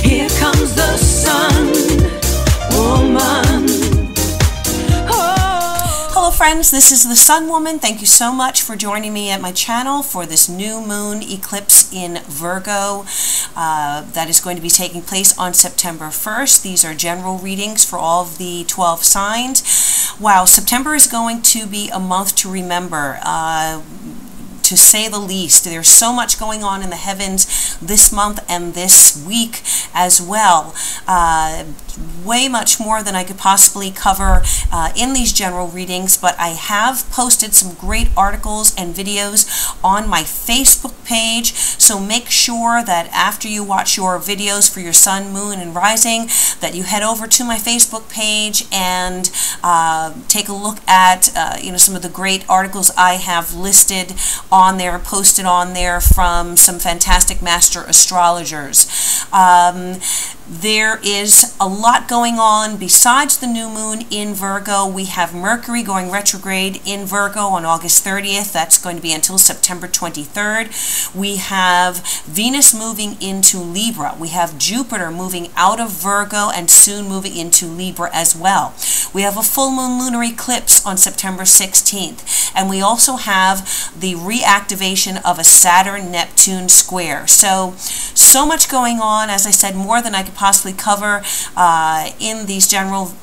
Here comes the sun, woman. Hello friends, this is the Sun Woman. Thank you so much for joining me at my channel for this new moon eclipse in Virgo that is going to be taking place on September 1st. These are general readings for all of the 12 signs. Wow, September is going to be a month to remember. To say the least. There's so much going on in the heavens this month and this week as well. Way much more than I could possibly cover in these general readings, but I have posted some great articles and videos on my Facebook page, so make sure that after you watch your videos for your sun, moon, and rising, that you head over to my Facebook page and take a look at some of the great articles I have listed on there, posted on there from some fantastic master astrologers. There is a lot going on besides the new moon in Virgo. We have Mercury going retrograde in Virgo on August 30th. That's going to be until September 23rd. We have Venus moving into Libra. We have Jupiter moving out of Virgo and soon moving into Libra as well. We have a full moon lunar eclipse on September 16th. And we also have the reactivation of a Saturn-Neptune square. So much going on, as I said, more than I could possibly cover in these general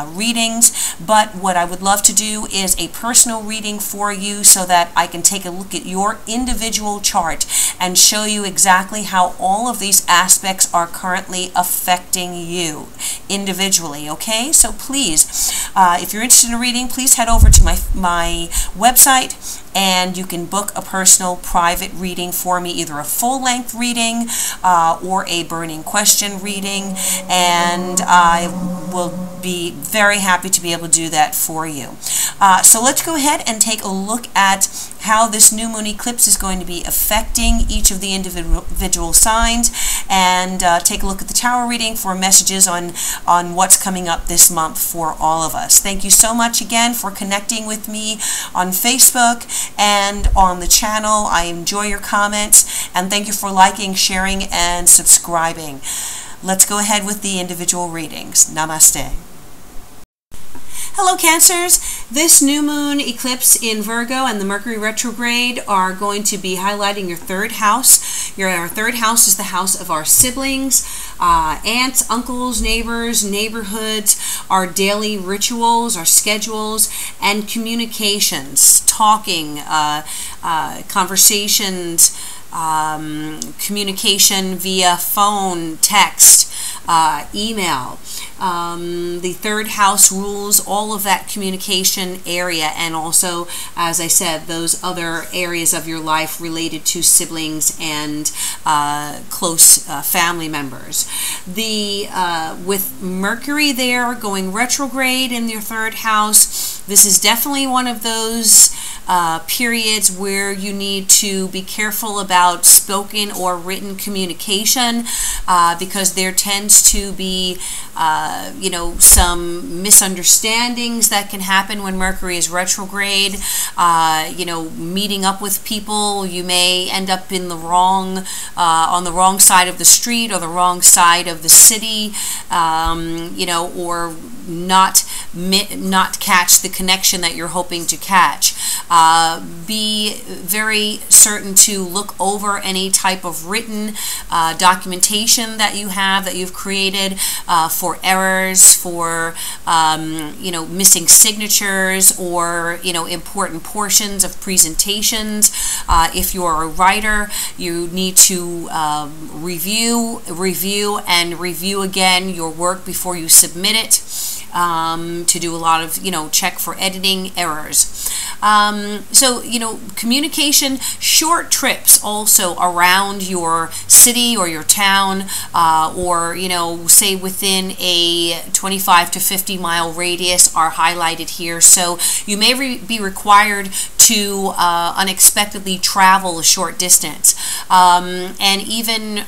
readings, but what I would love to do is a personal reading for you so that I can take a look at your individual chart and show you exactly how all of these aspects are currently affecting you individually, okay? So please, if you're interested in a reading, please head over to my website and you can book a personal private reading for me, either a full-length reading or a burning question reading, and I will be very happy to be able to do that for you. So let's go ahead and take a look at how this new moon eclipse is going to be affecting each of the individual signs, and take a look at the Tao reading for messages on what's coming up this month for all of us. Thank you so much again for connecting with me on Facebook and on the channel. I enjoy your comments, and thank you for liking, sharing, and subscribing. Let's go ahead with the individual readings. Namaste. Hello Cancers, this new moon eclipse in Virgo and the Mercury retrograde are going to be highlighting your third house. Our third house is the house of our siblings, aunts, uncles, neighbors, neighborhoods, our daily rituals, our schedules, and communications, talking, conversations, communication via phone, text, email. The third house rules all of that communication area, and also, as I said, those other areas of your life related to siblings and close family members. With Mercury there going retrograde in your third house, this is definitely one of those periods where you need to be careful about spoken or written communication, because there tends to be some misunderstandings that can happen when Mercury is retrograde. Meeting up with people, you may end up in the wrong on the wrong side of the street or the wrong side of the city, or not catch the connection that you're hoping to catch. Be very certain to look over any type of written documentation that you've created for errors, for missing signatures, or important portions of presentations. If you're a writer, you need to review again your work before you submit it, to do a lot of check for editing errors. Communication, short trips also around your city or your town, or say within a 25 to 50 mile radius are highlighted here. So you may be required to unexpectedly travel a short distance. and even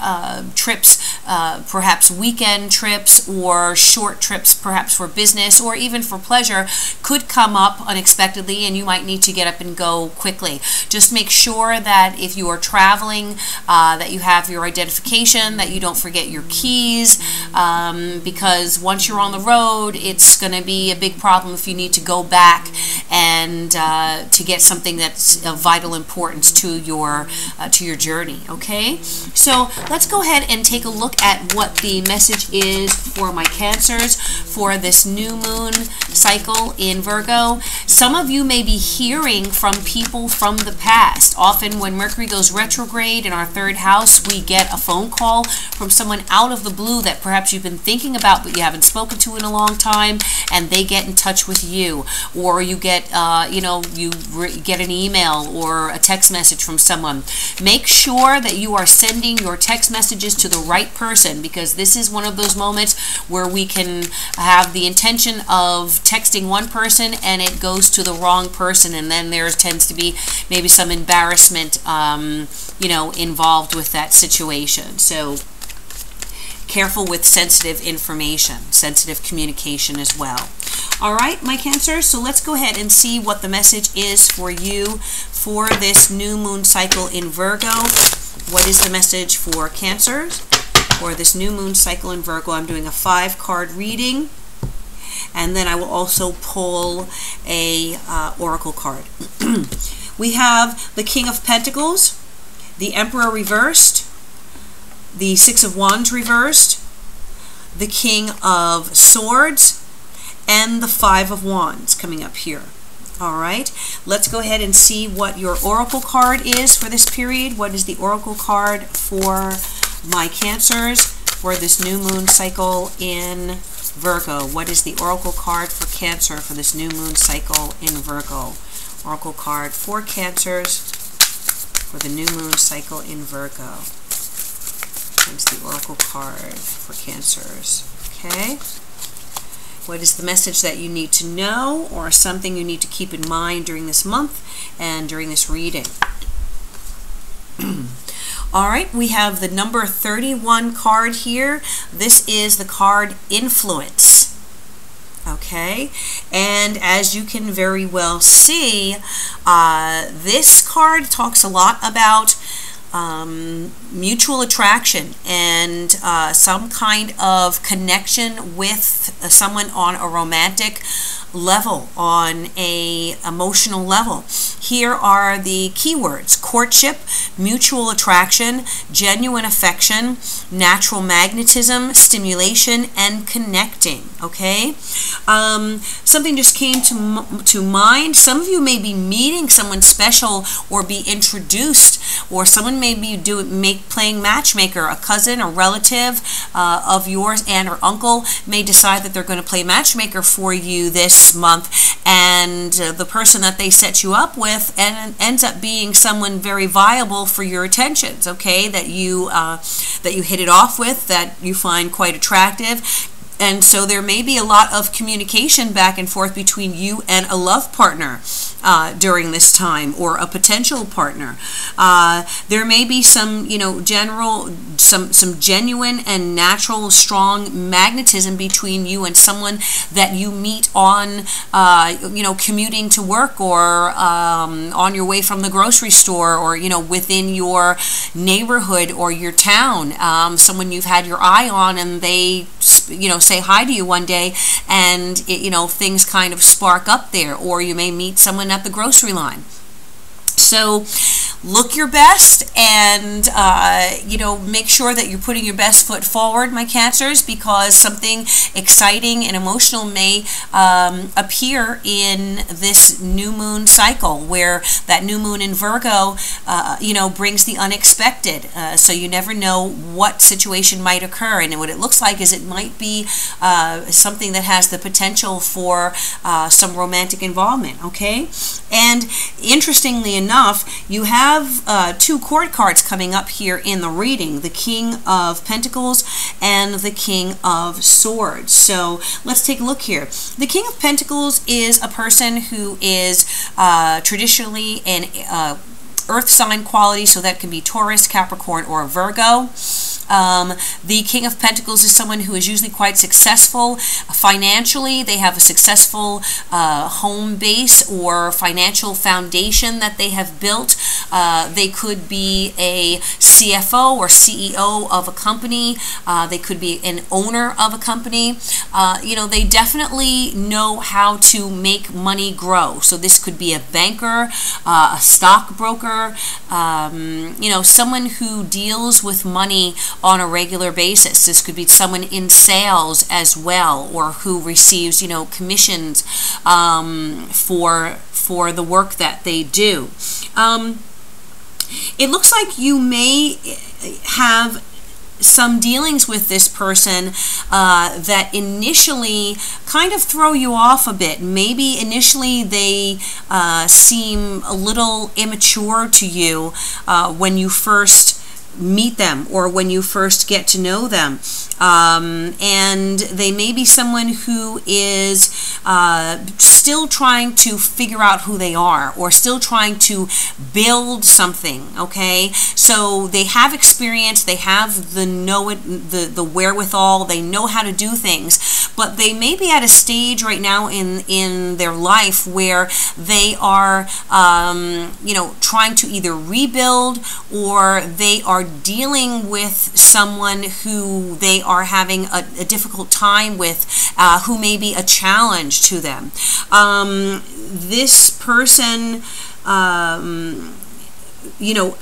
trips, perhaps weekend trips or short trips, perhaps for business or even for pleasure, could come up unexpectedly, and you might need to get up and go quickly. Just make sure that if you are traveling, that you have your identification, that you don't forget your keys, because once you're on the road, it's going to be a big problem if you need to go back and to get something that's of vital importance to your journey. Okay, so let's go ahead and take a look at what the message is for my Cancers for this new moon cycle in Virgo. Some of you may be hearing from people from the past. Often when Mercury goes retrograde in our third house, we get a phone call from someone out of the blue that perhaps you've been thinking about but you haven't spoken to in a long time, and they get in touch with you, or you get get an email or a text message from someone. Make sure that you are sending your text messages to the right person, because this is one of those moments where we can have the intention of texting one person and it goes to the wrong person, and then there tends to be maybe some embarrassment involved with that situation. So careful with sensitive information, sensitive communication as well. All right, my Cancer, so let's go ahead and see what the message is for you for this new moon cycle in Virgo. What is the message for Cancers for this new moon cycle in Virgo? I'm doing a 5-card reading, and then I will also pull a oracle card. We have the King of Pentacles, the Emperor reversed, the Six of Wands reversed, the King of Swords, and the Five of Wands coming up here. All right, let's go ahead and see what your oracle card is for this period. What is the oracle card for my Cancers for this new moon cycle in Virgo? What is the oracle card for Cancer for this new moon cycle in Virgo? Oracle card for Cancers for the new moon cycle in Virgo. Here's the oracle card for Cancers. Okay. What is the message that you need to know, or something you need to keep in mind during this month and during this reading? All right, we have the number 31 card here. This is the card Influence. Okay, and as you can very well see, this card talks a lot about mutual attraction and some kind of connection with someone on a romantic level, on a emotional level. Here are the keywords: courtship, mutual attraction, genuine affection, natural magnetism, stimulation, and connecting. Okay, something just came to mind. Some of you may be meeting someone special or be introduced, or someone may be playing matchmaker. A cousin or relative of yours, aunt or uncle, may decide that they're going to play matchmaker for you this month, and the person that they set you up with ends up being someone very viable for your attentions. Okay, that you hit it off with, that you find quite attractive. And so there may be a lot of communication back and forth between you and a love partner during this time, or a potential partner. There may be some, some genuine and natural, strong magnetism between you and someone that you meet on, commuting to work, or on your way from the grocery store, or, within your neighborhood or your town. Someone you've had your eye on, and they, say hi to you one day, and things kind of spark up there. Or you may meet someone at the grocery line. So look your best, and make sure that you're putting your best foot forward, my Cancers, because something exciting and emotional may appear in this new moon cycle, where that new moon in Virgo brings the unexpected. So you never know what situation might occur, and what it looks like is it might be something that has the potential for some romantic involvement. Okay, and interestingly enough, you have 2 court cards coming up here in the reading: the King of Pentacles and the King of Swords. So let's take a look here. The King of Pentacles is a person who is traditionally earth sign quality, so that can be Taurus, Capricorn, or Virgo. The King of Pentacles is someone who is usually quite successful financially. They have a successful home base or financial foundation that they have built. They could be a CFO or CEO of a company. They could be an owner of a company. They definitely know how to make money grow. So this could be a banker, a stockbroker, someone who deals with money on a regular basis. This could be someone in sales as well, or who receives, commissions for the work that they do. It looks like you may have some dealings with this person that initially kind of throw you off a bit. Maybe initially they seem a little immature to you when you first meet them or when you first get to know them. And they may be someone who is still trying to figure out who they are, or still trying to build something, okay? So they have experience, they have the wherewithal, they know how to do things, but they may be at a stage right now in their life where they are trying to either rebuild, or they are dealing with someone who they are having a difficult time with, who may be a challenge to them. This person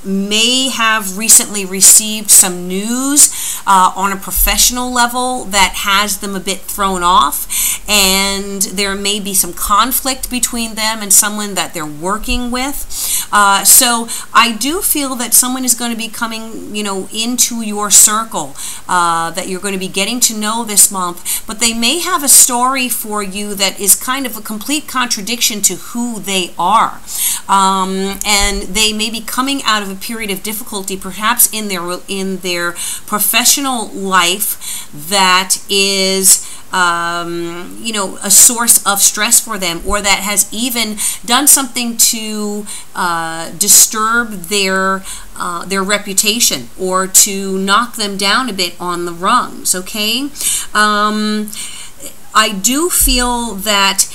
may have recently received some news on a professional level that has them a bit thrown off, and there may be some conflict between them and someone that they're working with. So I do feel that someone is going to be coming, into your circle, that you're going to be getting to know this month, but they may have a story for you that is kind of a complete contradiction to who they are. And they may be coming out of a period of difficulty, perhaps in their professional life, that is a source of stress for them, or that has even done something to disturb their reputation, or to knock them down a bit on the rungs, okay? I do feel that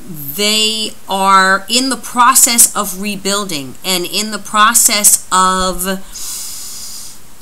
they are in the process of rebuilding and in the process of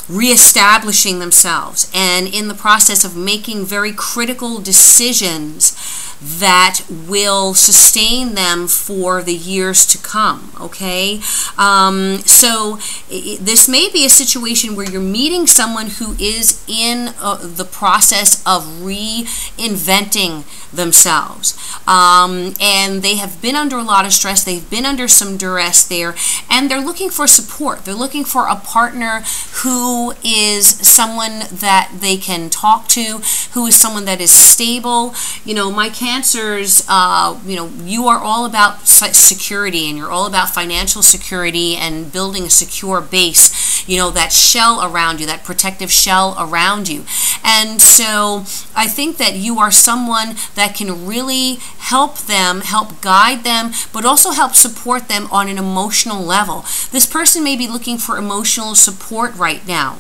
reestablishing themselves, and in the process of making very critical decisions that will sustain them for the years to come, okay? So this may be a situation where you're meeting someone who is in the process of reinventing themselves, and they have been under a lot of stress, they've been under some duress there, and they're looking for support. They're looking for a partner who is someone that they can talk to, who is someone that is stable. My Cancers, you are all about security, and you're all about financial security and building a secure base, that shell around you, that protective shell around you. And so I think that you are someone that can really help them, help guide them, but also help support them on an emotional level. This person may be looking for emotional support right now.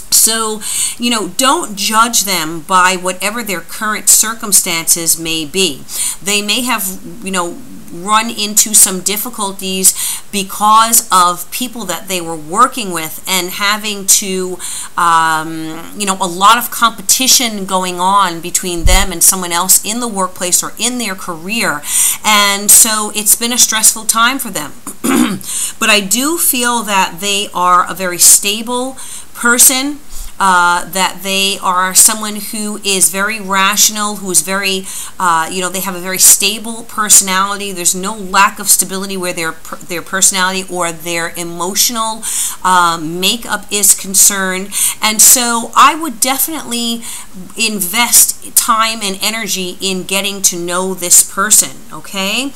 So, don't judge them by whatever their current circumstances may be. They may have, run into some difficulties because of people that they were working with, and having to, a lot of competition going on between them and someone else in the workplace or in their career. And so it's been a stressful time for them. But I do feel that they are a very stable person, that they are someone who is very rational, who is very, they have a very stable personality. There's no lack of stability where their personality or their emotional makeup is concerned. And so I would definitely invest time and energy in getting to know this person, okay?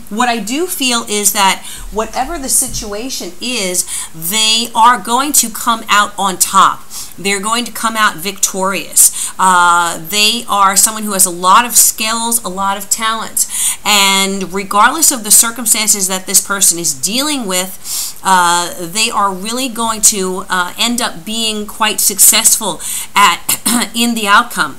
What I do feel is that whatever the situation is, they are going to come out on top. they're going to come out victorious. They are someone who has a lot of skills, a lot of talents, and regardless of the circumstances that this person is dealing with, they are really going to end up being quite successful in the outcome.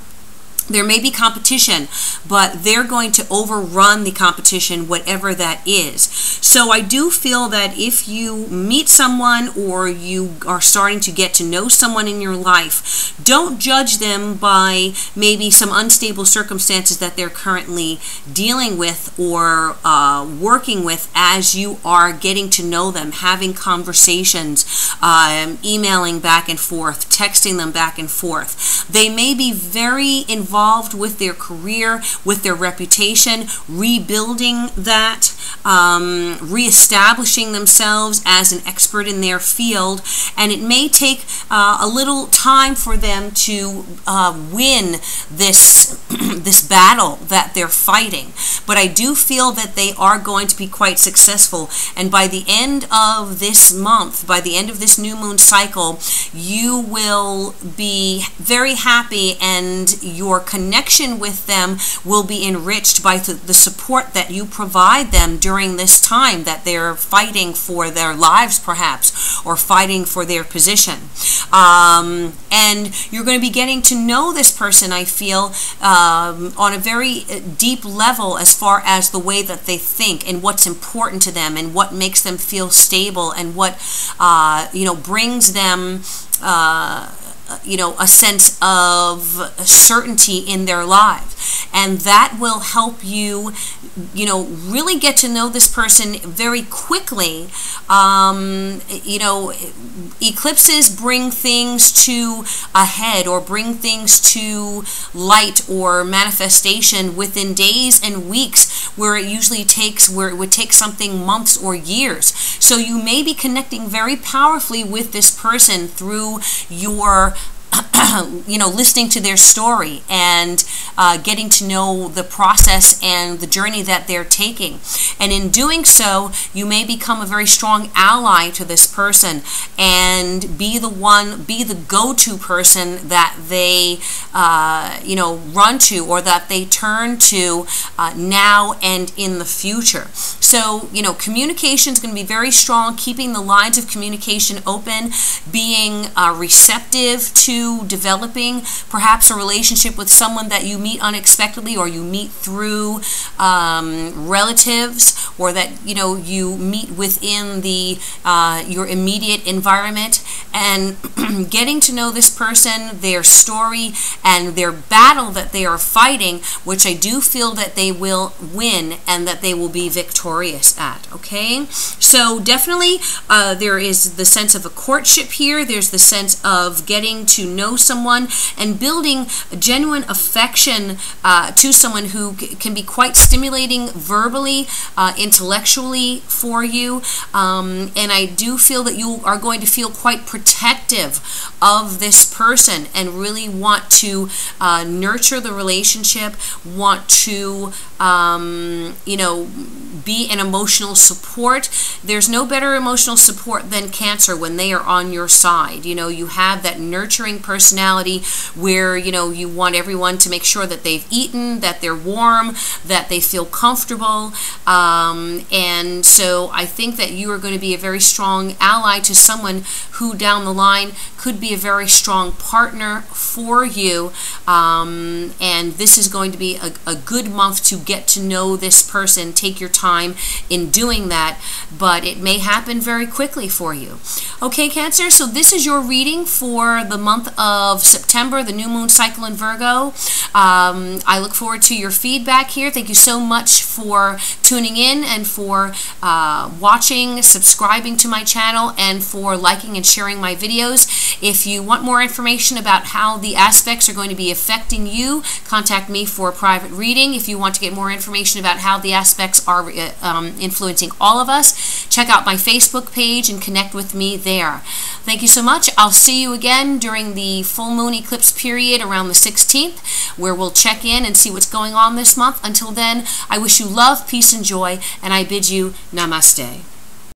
There may be competition, but they're going to overrun the competition, whatever that is. So I do feel that if you meet someone or you are starting to get to know someone in your life, don't judge them by maybe some unstable circumstances that they're currently dealing with or working with as you are getting to know them, having conversations, emailing back and forth, texting them back and forth. They may be very involved with their career, with their reputation, rebuilding that, reestablishing themselves as an expert in their field, and it may take a little time for them to win this this battle that they're fighting. But I do feel that they are going to be quite successful, and by the end of this month, by the end of this new moon cycle, you will be very happy, and your connection with them will be enriched by the support that you provide them during this time that they're fighting for their lives, perhaps, or fighting for their position. And you're going to be getting to know this person, I feel, on a very deep level as far as the way that they think and what's important to them and what makes them feel stable and what brings them a sense of certainty in their lives. And that will help you, really get to know this person very quickly. Eclipses bring things to a head or bring things to light or manifestation within days and weeks, where it would take something months or years. So you may be connecting very powerfully with this person through your listening to their story and getting to know the process and the journey that they're taking. And in doing so, you may become a very strong ally to this person and be the go-to person that they, run to or that they turn to now and in the future. So, communication is going to be very strong, keeping the lines of communication open, being receptive to developing perhaps a relationship with someone that you meet unexpectedly or you meet through relatives, or that you meet within your immediate environment, and getting to know this person, their story, and their battle that they are fighting, which I do feel that they will win and that they will be victorious at. Okay, so definitely there is the sense of a courtship here. There's the sense of getting to know someone and building a genuine affection to someone who can be quite stimulating verbally, intellectually for you, and I do feel that you are going to feel quite protective of this person and really want to nurture the relationship, want to be an emotional support. There's no better emotional support than Cancer when they are on your side. You have that nurturing personality where you want everyone to make sure that they've eaten, that they're warm, that they feel comfortable, and so I think that you are going to be a very strong ally to someone who down the line could be a very strong partner for you, and this is going to be a good month to get to know this person. Take your time in doing that, but it may happen very quickly for you. Okay, Cancer, so this is your reading for the month of September, the new moon cycle in Virgo. I look forward to your feedback here. Thank you so much for tuning in and for watching, subscribing to my channel, and for liking and sharing my videos. If you want more information about how the aspects are going to be affecting you, contact me for a private reading. If you want to get more information about how the aspects are influencing all of us, check out my Facebook page and connect with me there. Thank you so much. I'll see you again during the full moon eclipse period around the 16th, where we'll check in and see what's going on this month. Until then, I wish you love, peace, and joy, and I bid you namaste.